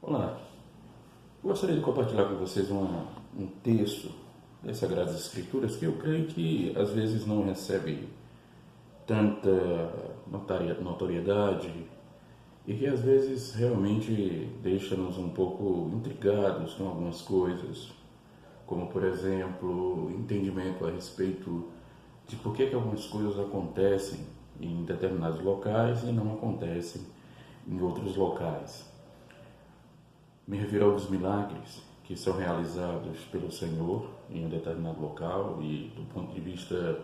Olá, gostaria de compartilhar com vocês um texto das Sagradas Escrituras que eu creio que às vezes não recebe tanta notoriedade e que às vezes realmente deixa-nos um pouco intrigados com algumas coisas, como por exemplo, entendimento a respeito de por que algumas coisas acontecem em determinados locais e não acontecem em outros locais. Me refiro aos milagres que são realizados pelo Senhor em um determinado local e do ponto de vista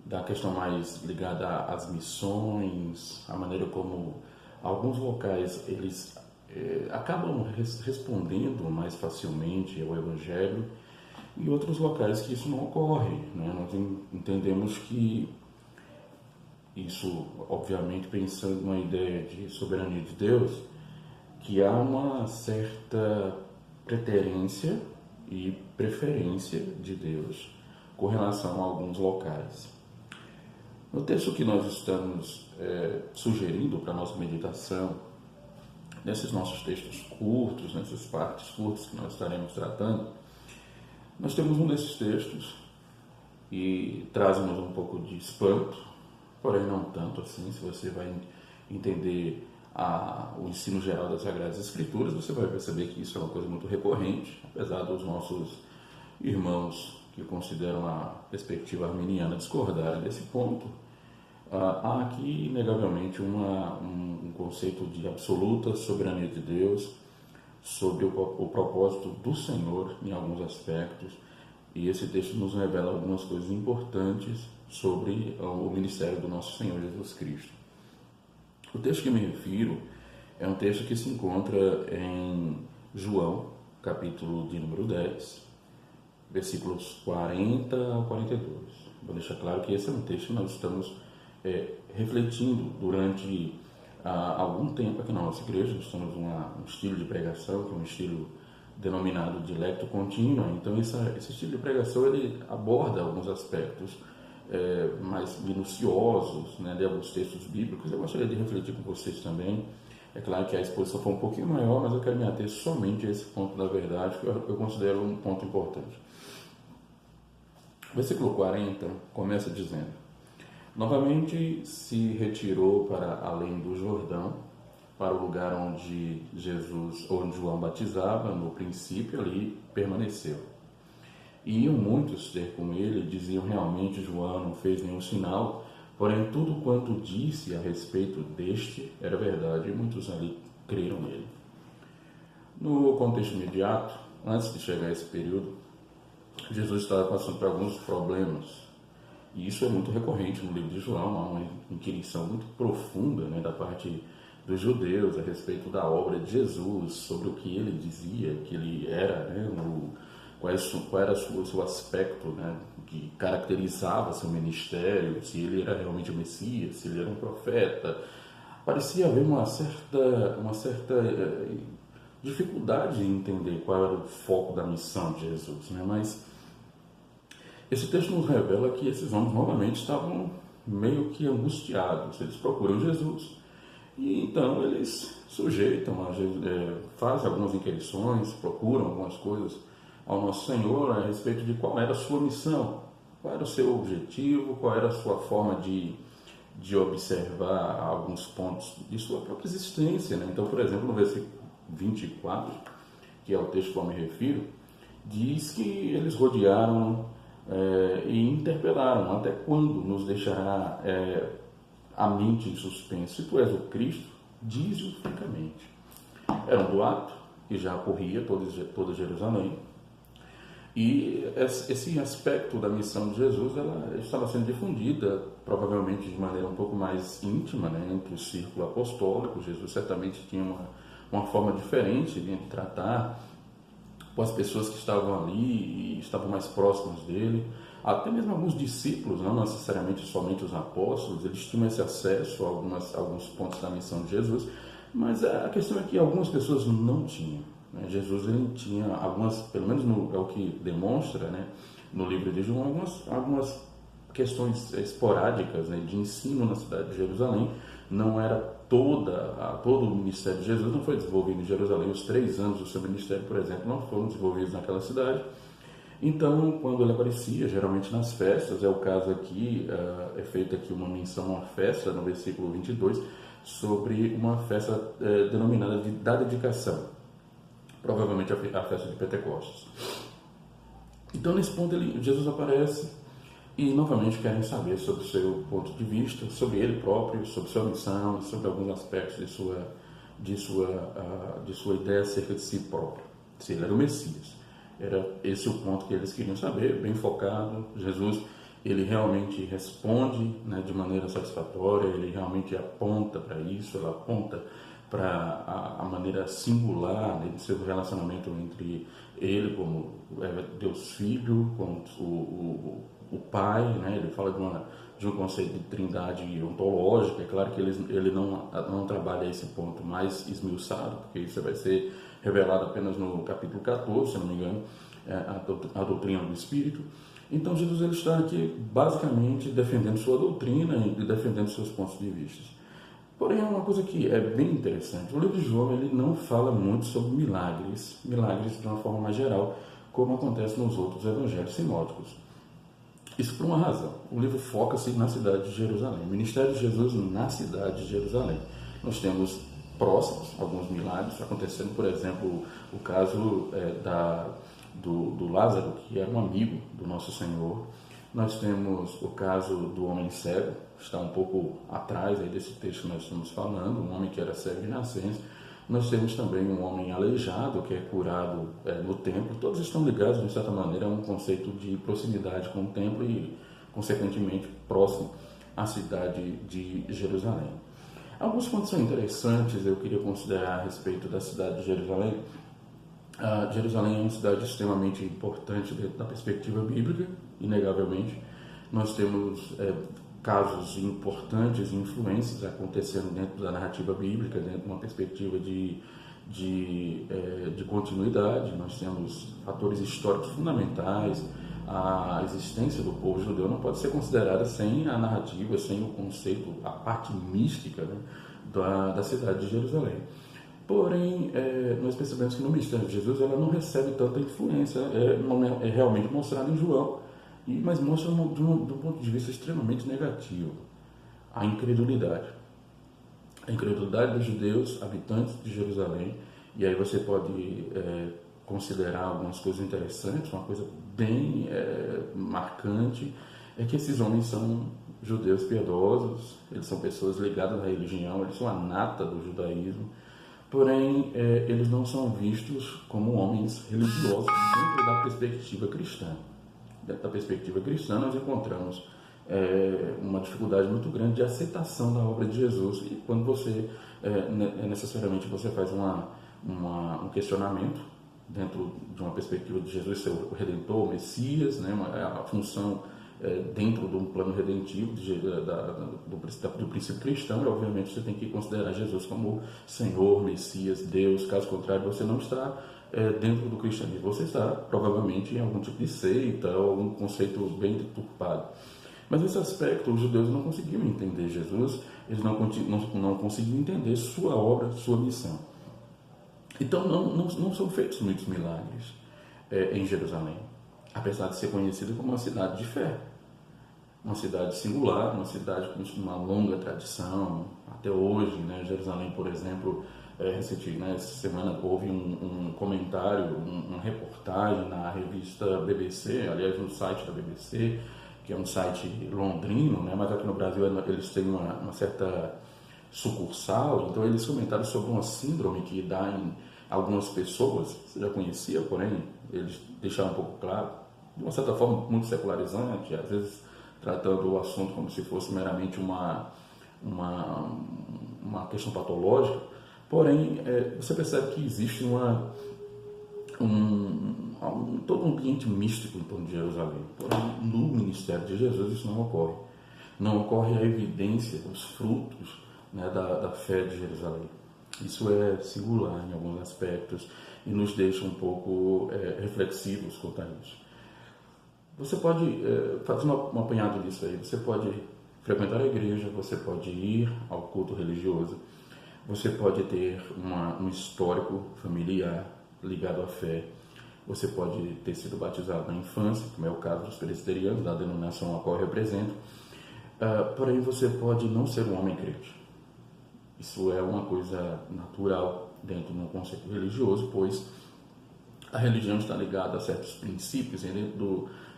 da questão mais ligada às missões, a maneira como alguns locais eles acabam respondendo mais facilmente ao Evangelho e outros locais que isso não ocorre, né? Nós entendemos que isso, obviamente, pensando numa ideia de soberania de Deus, que há uma certa preterência e preferência de Deus com relação a alguns locais. No texto que nós estamos sugerindo para a nossa meditação, nesses nossos textos curtos, nessas partes curtas que nós estaremos tratando, nós temos um desses textos e traz-nos um pouco de espanto, porém não tanto assim. Se você vai entender o ensino geral das Sagradas Escrituras, você vai perceber que isso é uma coisa muito recorrente, apesar dos nossos irmãos que consideram a perspectiva arminiana discordarem desse ponto. Há aqui, inegavelmente, um conceito de absoluta soberania de Deus sobre o propósito do Senhor em alguns aspectos, e esse texto nos revela algumas coisas importantes sobre o ministério do nosso Senhor Jesus Cristo. O texto que me refiro é um texto que se encontra em João, capítulo de número 10, versículos 40 a 42. Vou deixar claro que esse é um texto que nós estamos refletindo durante algum tempo aqui na nossa igreja. Nós temos um estilo de pregação, que é um estilo denominado de lectio continua. Então, esse estilo de pregação ele aborda alguns aspectos mais minuciosos, né, de alguns textos bíblicos. Eu gostaria de refletir com vocês também. É claro que a exposição foi um pouquinho maior, mas eu quero me ater somente a esse ponto da verdade, que eu considero um ponto importante. O versículo 40 começa dizendo: novamente se retirou para além do Jordão, para o lugar onde João batizava. No princípio ali permaneceu. E iam muitos ter com ele, diziam: realmente João não fez nenhum sinal, porém tudo quanto disse a respeito deste era verdade, e muitos ali creram nele. No contexto imediato, antes de chegar a esse período, Jesus estava passando por alguns problemas, e isso é muito recorrente no livro de João. Há uma inquirição muito profunda, né, da parte dos judeus a respeito da obra de Jesus, sobre o que ele dizia que ele era, né, qual era o seu aspecto, né, que caracterizava seu ministério, se ele era realmente o Messias, se ele era um profeta. Parecia haver uma certa dificuldade em entender qual era o foco da missão de Jesus, né? Mas esse texto nos revela que esses homens novamente estavam meio que angustiados. Eles procuram Jesus e então eles sujeitam fazem algumas inquirições, procuram algumas coisas ao nosso Senhor a respeito de qual era a sua missão, qual era o seu objetivo, qual era a sua forma de observar alguns pontos de sua própria existência, né? Então, por exemplo, no versículo 24, que é o texto ao qual me refiro, diz que eles rodearam e interpelaram: até quando nos deixará a mente em suspenso? Se tu és o Cristo, dize-o francamente. Era um boato que já corria toda Jerusalém. E esse aspecto da missão de Jesus ela estava sendo difundida, provavelmente de maneira um pouco mais íntima, né, entre o círculo apostólico. Jesus certamente tinha uma forma diferente de tratar com as pessoas que estavam ali e estavam mais próximas dele. Até mesmo alguns discípulos, não necessariamente somente os apóstolos, eles tinham esse acesso a alguns pontos da missão de Jesus, mas a questão é que algumas pessoas não tinham. Jesus ele tinha algumas, pelo menos é o que demonstra, né, no livro de João, algumas questões esporádicas, né, de ensino na cidade de Jerusalém. Não era todo o ministério de Jesus não foi desenvolvido em Jerusalém. Os 3 anos do seu ministério, por exemplo, não foram desenvolvidos naquela cidade. Então, quando ele aparecia, geralmente nas festas, é o caso aqui, é feita aqui uma menção a uma festa, no versículo 22, sobre uma festa denominada da dedicação, provavelmente a festa de Pentecostes. Então, nesse ponto, Jesus aparece e, novamente, querem saber sobre o seu ponto de vista, sobre ele próprio, sobre sua missão, sobre alguns aspectos de sua ideia acerca de si próprio, se ele era o Messias. Era esse o ponto que eles queriam saber, bem focado. Jesus, ele realmente responde, né, de maneira satisfatória, ele realmente aponta para isso, ela aponta para a maneira singular, né, de seu relacionamento entre ele como Deus Filho, como o Pai, né, ele fala de um conceito de trindade ontológica. É claro que ele não trabalha esse ponto mais esmiuçado, porque isso vai ser revelado apenas no capítulo 14, se não me engano, a doutrina do Espírito. Então Jesus ele está aqui basicamente defendendo sua doutrina e defendendo seus pontos de vista. Porém, é uma coisa que é bem interessante. O livro de João ele não fala muito sobre milagres de uma forma mais geral, como acontece nos outros evangelhos sinóticos. Isso por uma razão. O livro foca-se na cidade de Jerusalém. O ministério de Jesus na cidade de Jerusalém. Nós temos próximos alguns milagres acontecendo, por exemplo, o caso do Lázaro, que era um amigo do nosso Senhor. Nós temos o caso do homem cego, que está um pouco atrás aí desse texto que nós estamos falando, um homem que era cego de nascença. Nós temos também um homem aleijado, que é curado no templo. Todos estão ligados, de certa maneira, a um conceito de proximidade com o templo e, consequentemente, próximo à cidade de Jerusalém. Alguns pontos são interessantes, eu queria considerar a respeito da cidade de Jerusalém. Jerusalém é uma cidade extremamente importante dentro da perspectiva bíblica, inegavelmente. Nós temos casos importantes e influências acontecendo dentro da narrativa bíblica, dentro de uma perspectiva de continuidade. Nós temos fatores históricos fundamentais. A existência do povo judeu não pode ser considerada sem a narrativa, sem o conceito, a parte mística, né, da cidade de Jerusalém. Porém, nós percebemos que no ministério de Jesus ela não recebe tanta influência, é realmente mostrado em João, mas mostra de um ponto de vista extremamente negativo: a incredulidade. A incredulidade dos judeus, habitantes de Jerusalém. E aí você pode considerar algumas coisas interessantes. Uma coisa bem marcante é que esses homens são judeus piedosos, eles são pessoas ligadas à religião, eles são a nata do judaísmo. Porém, eles não são vistos como homens religiosos dentro da perspectiva cristã. Dentro da perspectiva cristã, nós encontramos uma dificuldade muito grande de aceitação da obra de Jesus. E quando você, necessariamente, você faz um questionamento dentro de uma perspectiva de Jesus ser o Redentor, o Messias, né, a função dentro de um plano redentivo do princípio cristão, e obviamente você tem que considerar Jesus como Senhor, Messias, Deus. Caso contrário, você não está dentro do cristianismo, você está provavelmente em algum tipo de seita ou algum conceito bem deturpado. Mas nesse aspecto, os judeus não conseguiam entender Jesus, eles não conseguiam entender sua obra, sua missão. Então não são feitos muitos milagres em Jerusalém, apesar de ser conhecida como uma cidade de fé, uma cidade singular, uma cidade com uma longa tradição até hoje, né? Jerusalém, por exemplo, essa semana houve um comentário, uma reportagem na revista BBC, aliás, no site da BBC, que é um site londrino, né? Mas aqui no Brasil eles têm uma certa sucursal. Então eles comentaram sobre uma síndrome que dá em algumas pessoas. Você já conhecia, porém eles deixaram um pouco claro, de uma certa forma muito secularizante, às vezes tratando o assunto como se fosse meramente uma questão patológica. Porém, você percebe que existe todo um ambiente místico em torno de Jerusalém. Porém, no ministério de Jesus isso não ocorre. Não ocorre a evidência, os frutos, né, da fé de Jerusalém. Isso é singular em alguns aspectos e nos deixa um pouco reflexivos quanto a isso. Você pode fazer um apanhado disso aí. Você pode frequentar a igreja, você pode ir ao culto religioso, Você pode ter um histórico familiar ligado à fé. Você pode ter sido batizado na infância, como é o caso dos presbiterianos, da denominação a qual eu represento. Porém, você pode não ser um homem crente. Isso é uma coisa natural dentro de um conceito religioso, pois a religião está ligada a certos princípios. E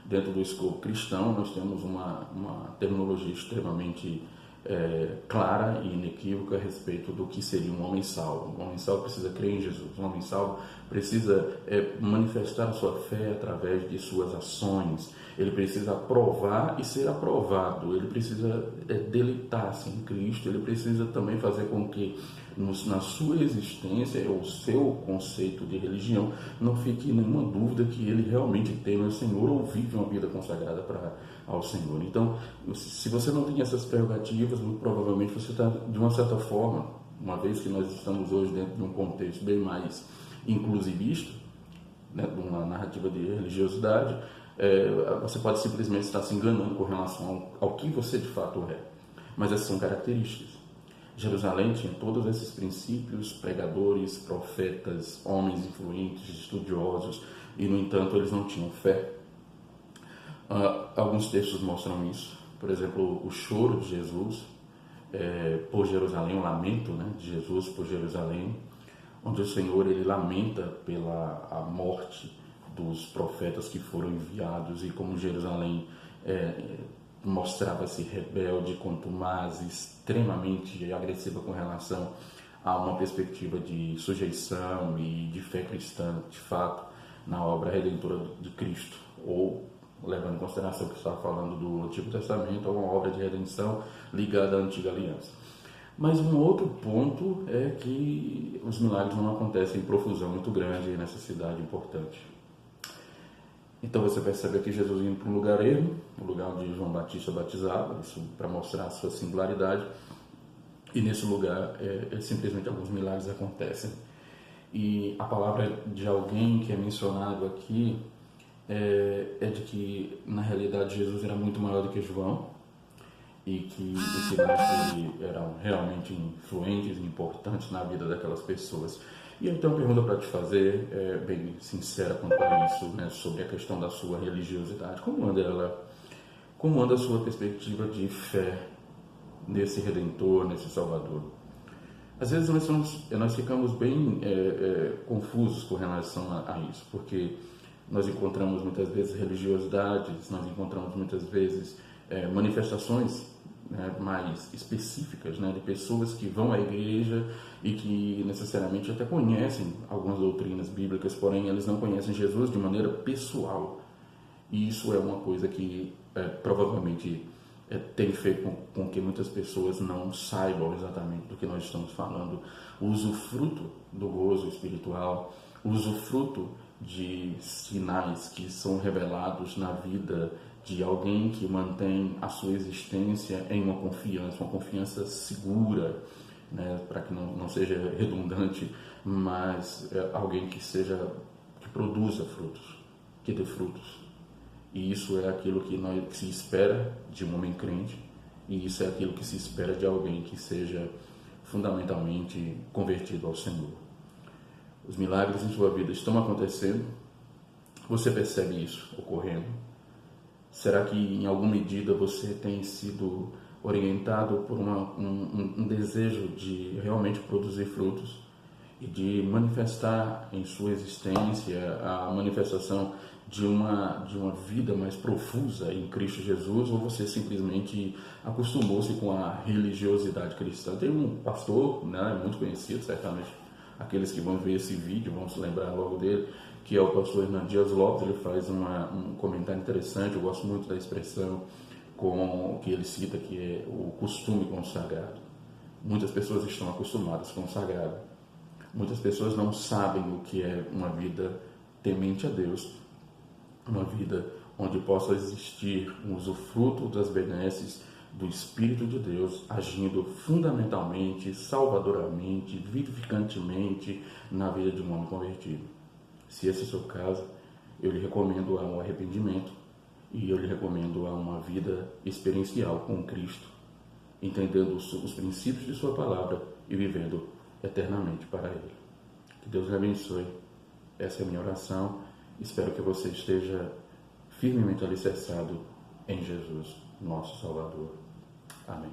dentro do escopo cristão, nós temos uma terminologia extremamente clara e inequívoca a respeito do que seria um homem salvo. Um homem salvo precisa crer em Jesus. Um homem salvo precisa manifestar a sua fé através de suas ações. Ele precisa aprovar e ser aprovado. Ele precisa deleitar-se em Cristo. Ele precisa também fazer com que na sua existência, o seu conceito de religião, não fique nenhuma dúvida que ele realmente teme o Senhor ou vive uma vida consagrada ao Senhor. Então, se você não tem essas prerrogativas, muito provavelmente você está, de uma certa forma, uma vez que nós estamos hoje dentro de um contexto bem mais inclusivista, né, de uma narrativa de religiosidade, você pode simplesmente estar se enganando com relação ao que você de fato é. Mas essas são características. Jerusalém tinha todos esses princípios, pregadores, profetas, homens influentes, estudiosos, e no entanto eles não tinham fé. Alguns textos mostram isso. Por exemplo, o choro de Jesus por Jerusalém, o lamento, né, de Jesus por Jerusalém, onde o Senhor ele lamenta pela a morte dos profetas que foram enviados e como Jerusalém mostrava-se rebelde, contumaz, extremamente agressiva com relação a uma perspectiva de sujeição e de fé cristã, de fato, na obra redentora de Cristo, ou levando em consideração que estava falando do Antigo Testamento, ou uma obra de redenção ligada à Antiga Aliança. Mas um outro ponto é que os milagres não acontecem em profusão muito grande nessa cidade importante. Então você percebe aqui Jesus indo para um lugar ermo, o lugar onde João Batista batizava, isso para mostrar a sua singularidade, e nesse lugar simplesmente alguns milagres acontecem. E a palavra de alguém que é mencionado aqui é de que na realidade Jesus era muito maior do que João, e que os sinais dele eram realmente influentes e importantes na vida daquelas pessoas. E eu tenho uma pergunta para te fazer, bem sincera quanto a isso, né, sobre a questão da sua religiosidade. Como anda ela? Como anda a sua perspectiva de fé nesse Redentor, nesse Salvador? Às vezes nós ficamos bem confusos com relação a isso, porque nós encontramos muitas vezes religiosidades, nós encontramos muitas vezes manifestações mais específicas, de pessoas que vão à igreja e que necessariamente até conhecem algumas doutrinas bíblicas, porém eles não conhecem Jesus de maneira pessoal. E isso é uma coisa que provavelmente tem feito com que muitas pessoas não saibam exatamente do que nós estamos falando. O usufruto do gozo espiritual, o usufruto de sinais que são revelados na vida de alguém que mantém a sua existência em uma confiança segura, para que não seja redundante, mas alguém que produza frutos, que dê frutos. E isso é aquilo que se espera de um homem crente, e isso é aquilo que se espera de alguém que seja fundamentalmente convertido ao Senhor. Os milagres em sua vida estão acontecendo, você percebe isso ocorrendo? Será que em alguma medida você tem sido orientado por um desejo de realmente produzir frutos e de manifestar em sua existência a manifestação de uma vida mais profusa em Cristo Jesus, ou você simplesmente acostumou-se com a religiosidade cristã? Tem um pastor, muito conhecido, certamente aqueles que vão ver esse vídeo vão se lembrar logo dele, que é o pastor Hernando Dias Lopes. Ele faz um comentário interessante, eu gosto muito da expressão que ele cita, que é o costume com o sagrado. Muitas pessoas estão acostumadas com o sagrado. Muitas pessoas não sabem o que é uma vida temente a Deus, uma vida onde possa existir um usufruto das benesses do Espírito de Deus agindo fundamentalmente, salvadoramente, vivificantemente na vida de um homem convertido. Se esse é o seu caso, eu lhe recomendo a um arrependimento e eu lhe recomendo a uma vida experiencial com Cristo, entendendo os princípios de sua palavra e vivendo eternamente para Ele. Que Deus lhe abençoe. Essa é a minha oração. Espero que você esteja firmemente alicerçado em Jesus, nosso Salvador. Amém.